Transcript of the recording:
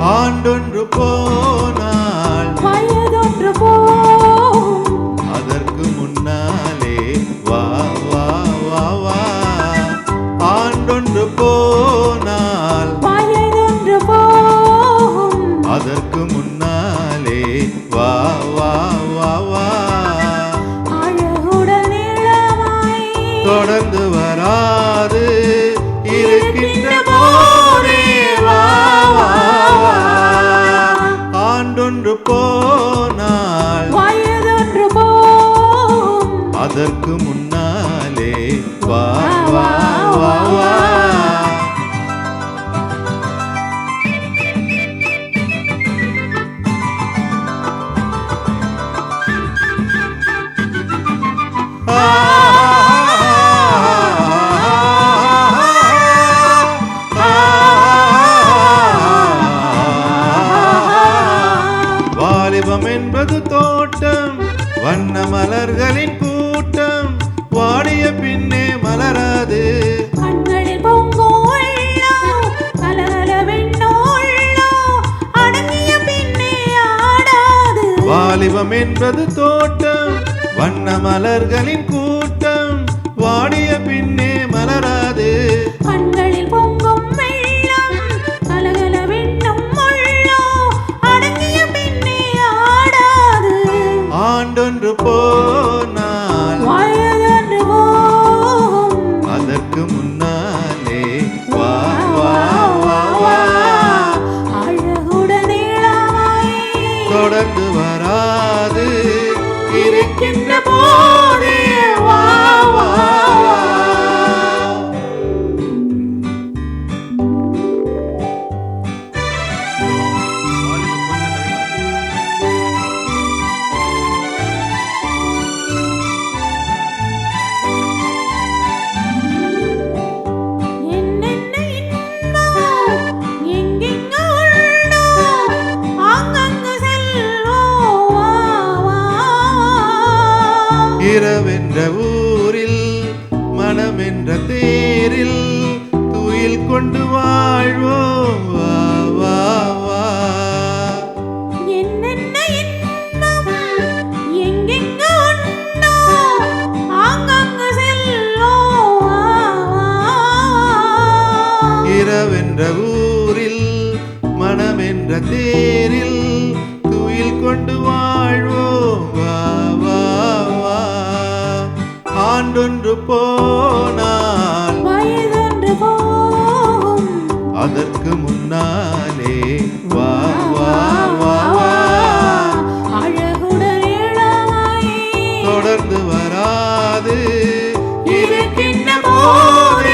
ஆண்டொன்று போனால் வயதொன்று போகும், அதற்கு முன்னாலே வா வா வா வா. ஆண்டொன்று போனால் வயதொன்று போகும், அதற்கு முன்னாலே வா வா வா வா. அழகுடன் இளமாய் தொடர்ந்து வராது இருக்கின்ற போதே வா வா வா. ஆண்டொன்று போனால் வயதொன்று போகும், அதற்கு முன்னாலே வா வா வா வா. வாலிபம் என்பது தோட்டம், வண்ண மலர்களின் கூட்டம், வாடிய பின்னே மலராது. கண்களில் பொங்கும் உள்ளம், கலகலவென்னும் உள்ளம், அடங்கிய பின்னே ஆடாது. வாலிபம் என்பது தோட்டம், வண்ண மலர்களின் கூட்டம், வாடிய பின்னே மலராது. கண்களில் பொங்கும் வெள்ளம், கலகலவென்னும் உள்ளம், அடங்கிய பின்னே ஆடாது. ஆண்டொன்று போனால் வயதொன்று போகும், அதற்கு முன்னாலே வா வா வா வா. அழகுடன் இளமாய் தொடர்ந்து வராது இருக்கின்ற போதே வா வா வா. என்னென்ன இன்பம் எங்கெங்கு உள்ளோ, அங்கங்கு செல்வோம் வா வா. இரவென்ற ஊரில் மனமென்ற தேரில் துயில் கொண்டு வாழ்வோம் வா வா வா. என்னென்ன இன்பம் எங்கெங்கு உண்டோ, அங்கங்கு செல்வோம் வா வா. இரவென்ற ஊரில் மனமென்ற தேரில் துயில் கொண்டு வாழ்வோம் வா வா வா. ஆண்டொன்று போனால் வயதொன்று போகும், அதற்கு முன்னாலே வா வா வா வா. அழகுடன் இளமாய் தொடர்ந்து வராது இருக்கின்ற போதே